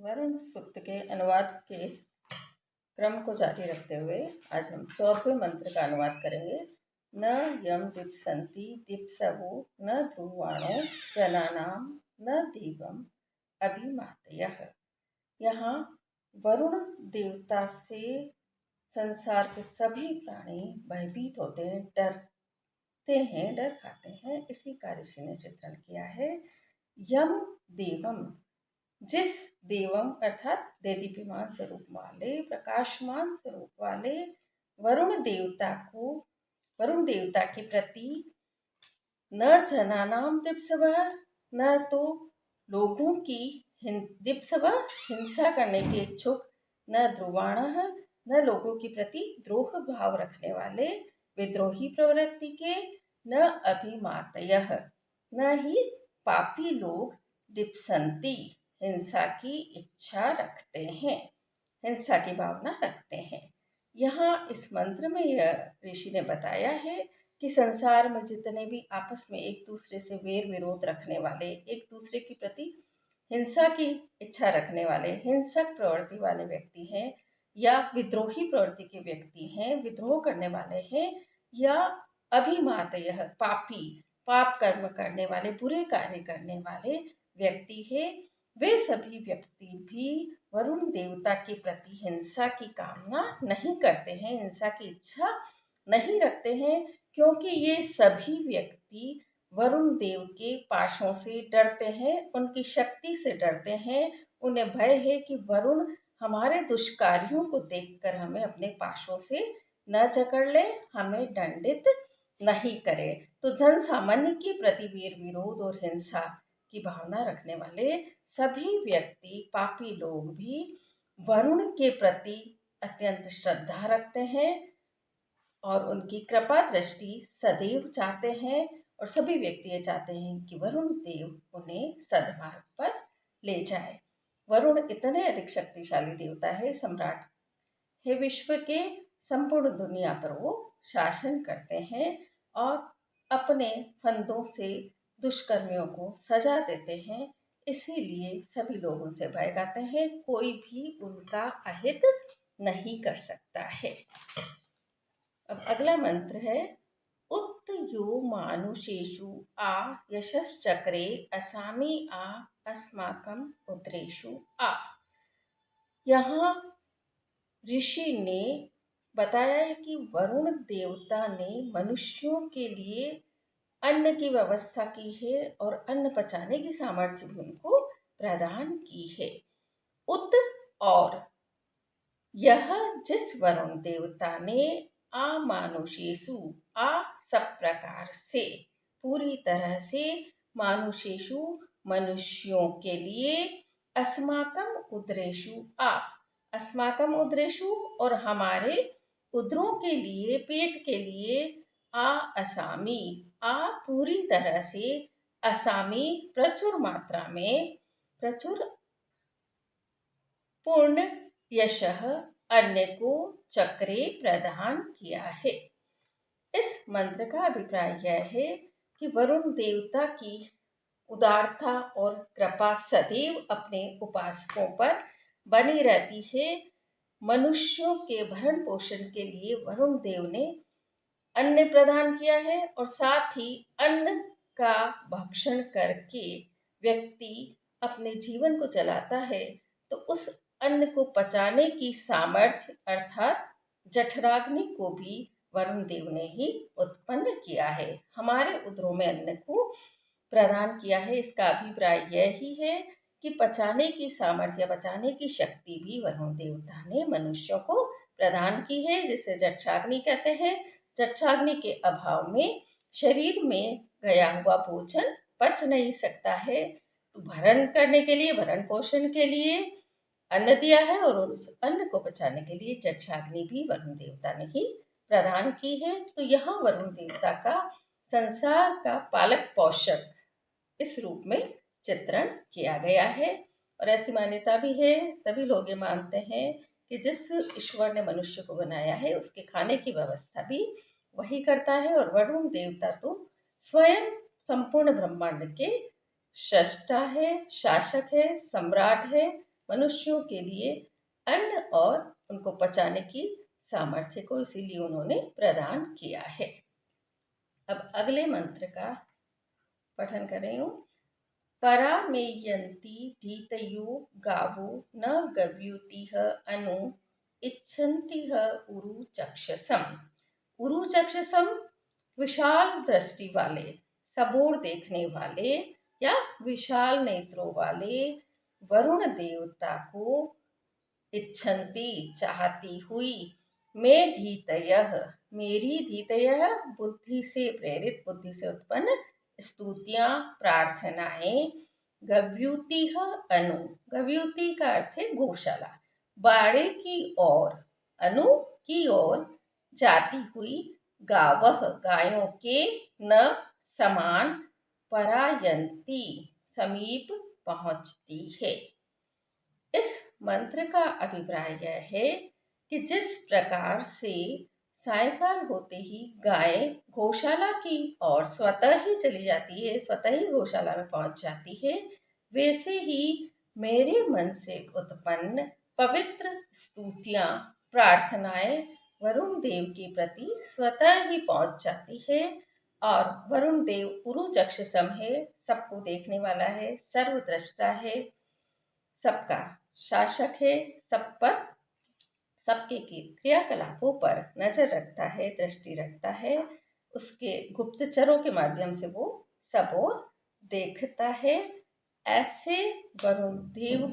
वरुण सूक्त के अनुवाद के क्रम को जारी रखते हुए आज हम 4वें मंत्र का अनुवाद करेंगे। न यम दिप्सन्ति दिप्सवो न ध्रुवाणो जनानाम न देवम अभिमातयः। यहाँ वरुण देवता से संसार के सभी प्राणी भयभीत होते हैं, डरते हैं, डर खाते हैं। इसी का ऋषि ने चित्रण किया है। यम देवम, जिस देवम अर्थात देदीप्यमान स्वरूप वाले, प्रकाशमान स्वरूप वाले वरुण देवता के प्रति न जनानाम दिप्सवः, न तो लोगों की दिप्सवः हिंसा करने के इच्छुक, न ध्रुवाणः, न लोगों के प्रति द्रोह भाव रखने वाले विद्रोही प्रवृत्ति के, न अभिमातयः, न ही पापी लोग दिप्सन्ति हिंसा की इच्छा रखते हैं, हिंसा की भावना रखते हैं। यहाँ इस मंत्र में यह ऋषि ने बताया है कि संसार में जितने भी आपस में एक दूसरे से वेर विरोध रखने वाले, एक दूसरे के प्रति हिंसा की इच्छा रखने वाले, हिंसक प्रवृत्ति वाले व्यक्ति हैं, या विद्रोही प्रवृत्ति के व्यक्ति हैं, विद्रोह करने वाले हैं, या अभिमातयः पापी, पाप कर्म करने वाले, बुरे कार्य करने वाले व्यक्ति है, वे सभी व्यक्ति भी वरुण देवता के प्रति हिंसा की कामना नहीं करते हैं, हिंसा की इच्छा नहीं रखते हैं, क्योंकि ये सभी व्यक्ति वरुण देव के पाशों से डरते हैं, उनकी शक्ति से डरते हैं। उन्हें भय है कि वरुण हमारे दुष्कार्यों को देखकर हमें अपने पाशों से न जकड़ ले, हमें दंडित नहीं करे। तो जन सामान्य के प्रति वीर विरोध और हिंसा की भावना रखने वाले सभी व्यक्ति, पापी लोग भी वरुण के प्रति अत्यंत श्रद्धा रखते हैं और उनकी कृपा दृष्टि सदैव चाहते हैं, और सभी व्यक्ति ये चाहते हैं कि वरुण देव उन्हें सद्मार्ग पर ले जाए। वरुण इतने अधिक शक्तिशाली देवता है, सम्राट है, विश्व के संपूर्ण दुनिया पर वो शासन करते हैं और अपने फंदों से दुष्कर्मियों को सजा देते हैं। इसीलिए सभी लोग उनसे भय खाते हैं, कोई भी उनका अहित नहीं कर सकता है। अब अगला मंत्र है उत यो मानुषेषु आ यशश्चक्रे असामी आ अस्माकं उद्रेषु आ। यहाँ ऋषि ने बताया है कि वरुण देवता ने मनुष्यों के लिए अन्न की व्यवस्था की है और अन्न पचाने की सामर्थ्य भी उनको प्रदान की है। उत और यह जिस वरुण देवता ने अमानुषेषु आ सब प्रकार से, पूरी तरह से, मानुषेषु मनुष्यों के लिए, अस्माकं उदरेषु आ, अस्माकं उदरेषु और हमारे उदरों के लिए, पेट के लिए, आ असामी, आ पूरी तरह से, असामी प्रचुर मात्रा में, प्रचुर पूर्ण यशः अन्य को चक्रे प्रदान किया है। इस मंत्र का अभिप्राय यह है कि वरुण देवता की उदारता और कृपा सदैव अपने उपासकों पर बनी रहती है। मनुष्यों के भरण पोषण के लिए वरुण देव ने अन्न प्रदान किया है, और साथ ही अन्न का भक्षण करके व्यक्ति अपने जीवन को चलाता है, तो उस अन्न को पचाने की सामर्थ्य अर्थात जठराग्नि को भी वरुण देव ने ही उत्पन्न किया है, हमारे उदरों में अन्न को प्रदान किया है। इसका अभिप्राय यह ही है कि पचाने की सामर्थ्य, बचाने की शक्ति भी वरुण देवता ने मनुष्यों को प्रदान की है, जिसे जठराग्नि कहते हैं। जठराग्नि के अभाव में शरीर में गया हुआ भोजन पच नहीं सकता है, तो भरण करने के लिए, भरण पोषण के लिए अन्न दिया है, और उस अन्न को पचाने के लिए जठराग्नि भी वरुण देवता ने ही प्रदान की है। तो यहाँ वरुण देवता का संसार का पालक पोषक इस रूप में चित्रण किया गया है, और ऐसी मान्यता भी है, सभी लोग ये मानते हैं कि जिस ईश्वर ने मनुष्य को बनाया है उसके खाने की व्यवस्था भी वही करता है, और वरुण देवता तो स्वयं संपूर्ण ब्रह्मांड के सृष्टा है, शासक है, सम्राट है। मनुष्यों के लिए अन्न और उनको पचाने की सामर्थ्य को इसीलिए उन्होंने प्रदान किया है। अब अगले मंत्र का पठन कर रही हूँ। परामेयन्ति धीतयो गावो न गव्युतिह अनु इच्छन्तिह उरु चक्षसम। उरु चक्षसम विशाल दृष्टि वाले, सबोर देखने वाले या विशाल नेत्रों वाले वरुण देवता को इच्छन्ति चाहती हुई, मैं धीतयः मेरी धीतयः बुद्धि से प्रेरित, बुद्धि से उत्पन्न स्तुतियां प्रार्थनाएं गव्युतिह अनु, गव्युति का अर्थ है गौशाला, बाड़े की ओर, अनु की ओर जाती हुई, गावह गायों के, न समान, परायन्ति समीप पहुंचती है। इस मंत्र का अभिप्राय यह है कि जिस प्रकार से सायंकाल होते ही गाय गौशाला की ओर स्वतः ही चली जाती है, स्वतः ही गौशाला में पहुंच जाती है, वैसे ही मेरे मन से उत्पन्न पवित्र स्तुतियां प्रार्थनाएं वरुण देव के प्रति स्वतः ही पहुंच जाती है। और वरुण देव उरु चक्षसम है, सबको देखने वाला है, सर्वद्रष्टा है, सबका शासक है, सब पर, सबके क्रियाकलापों पर नजर रखता है, दृष्टि रखता है, उसके गुप्तचरों के माध्यम से वो सब ओर देखता है। ऐसे वरुण देव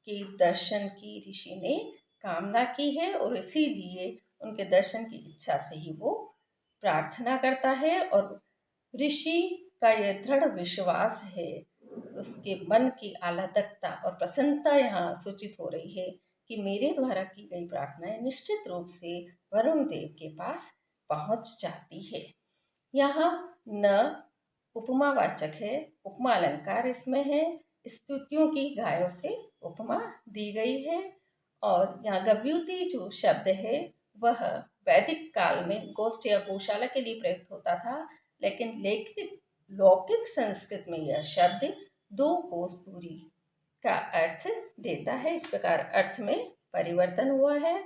के दर्शन की ऋषि ने कामना की है और इसीलिए उनके दर्शन की इच्छा से ही वो प्रार्थना करता है। और ऋषि का यह दृढ़ विश्वास है, उसके मन की आह्लादकता और प्रसन्नता यहाँ सूचित हो रही है कि मेरे द्वारा की गई प्रार्थनाएं निश्चित रूप से वरुण देव के पास पहुंच जाती है। यहाँ न उपमावाचक है, उपमा अलंकार इसमें है, स्तुतियों की गायों से उपमा दी गई है। और यहाँ गव्युति जो शब्द है वह वैदिक काल में गोष्ठ या गौशाला के लिए प्रयुक्त होता था, लेकिन लौकिक संस्कृत में यह शब्द 2 कोस दूरी का अर्थ देता है। इस प्रकार अर्थ में परिवर्तन हुआ है।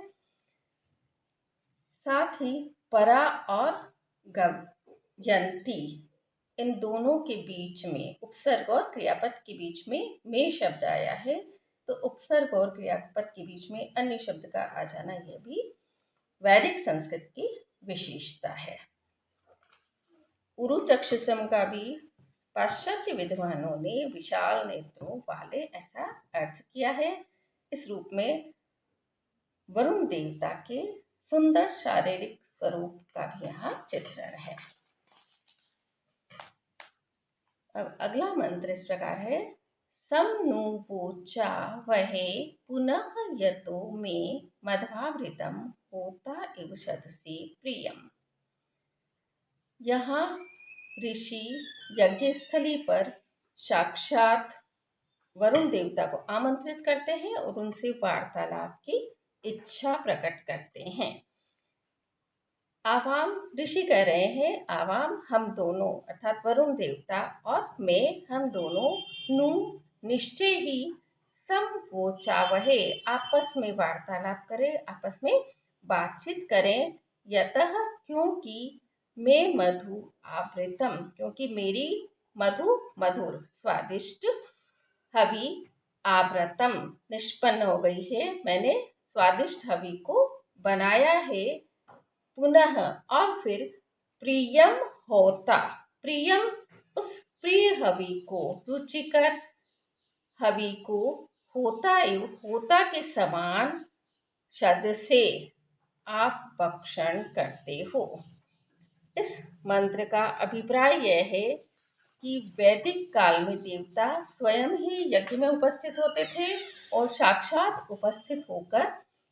साथ ही परा और गव्यन्ति इन दोनों के बीच में, उपसर्ग और क्रियापद के बीच में शब्द आया है, तो उपसर्ग और क्रियापद के बीच में अन्य शब्द का आ जाना यह भी वैदिक संस्कृत की विशेषता है। उरु चक्षसम का भी पाश्चात्य विद्वानों ने विशाल नेत्रों वाले ऐसा अर्थ किया है। इस रूप में वरुण देवता के सुंदर शारीरिक स्वरूप का भी यहाँ चित्रण है। अब अगला मंत्र इस प्रकार है। सम नु वोचा वहे पुनः यतो में मध्वावृतम होता इव शतसी प्रियम। यहाँ ऋषि यज्ञ स्थली पर साक्षात वरुण देवता को आमंत्रित करते हैं और उनसे वार्तालाप की इच्छा प्रकट करते हैं। आवाम, ऋषि कह रहे हैं, आवाम हम दोनों अर्थात वरुण देवता और मैं, हम दोनों नु निश्चय ही समवोचावहे आपस में वार्तालाप करें, आपस में बातचीत करें। यतः क्योंकि मैं मधु आवृतम, क्योंकि मेरी मधु मधुर स्वादिष्ट, हवि आवृतम निष्पन्न हो गई है, मैंने स्वादिष्ट हवि को बनाया है। पुनः और फिर प्रियम होता, प्रियम उस प्रिय हवि को, रुचिकर हवि को, होता एवं होता के समान शब्द से आप भक्षण करते हो। इस मंत्र का अभिप्राय यह है कि वैदिक काल में देवता स्वयं ही यज्ञ में उपस्थित होते थे और साक्षात उपस्थित होकर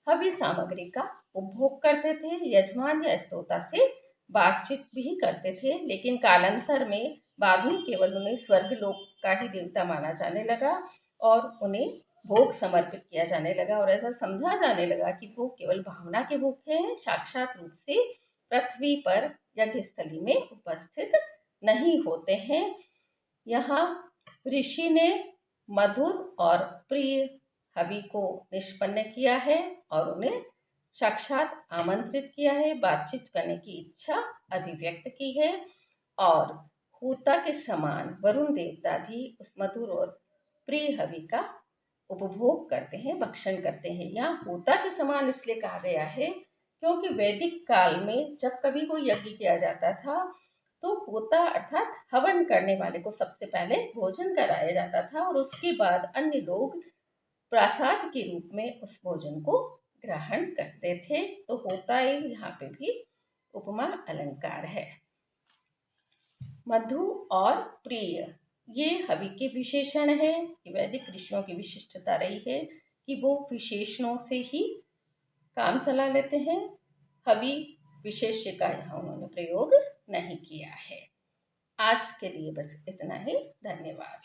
हवि सामग्री का उपभोग करते थे, यजमान या स्तोता से बातचीत भी करते थे। लेकिन कालांतर में बाद में केवल उन्हें स्वर्गलोक का ही देवता माना जाने लगा और उन्हें भोग समर्पित किया जाने लगा और ऐसा समझा जाने लगा कि वो केवल भावना के भूखे हैं, साक्षात रूप से पृथ्वी पर यज्ञ स्थली में उपस्थित नहीं होते हैं। यहाँ ऋषि ने मधुर और प्रिय हवि को निष्पन्न किया है और उन्हें साक्षात आमंत्रित किया है, बातचीत करने की इच्छा अभिव्यक्त की है। और होता के समान वरुण देवता भी उस मधुर और प्रिय हवि का उपभोग करते हैं, भक्षण करते हैं। यहाँ होता के समान इसलिए कहा गया है क्योंकि वैदिक काल में जब कभी कोई यज्ञ किया जाता था तो होता अर्थात हवन करने वाले को सबसे पहले भोजन कराया जाता था और उसके बाद अन्य लोग प्रसाद के रूप में उस भोजन को ग्रहण करते थे। तो होता यहाँ पे भी उपमा अलंकार है। मधु और प्रिय ये हवि के विशेषण है। वैदिक ऋषियों की विशिष्टता रही है कि वो विशेषणों से ही काम चला लेते हैं। हवि विशेष्य का यहाँ उन्होंने प्रयोग नहीं किया है। आज के लिए बस इतना ही। धन्यवाद।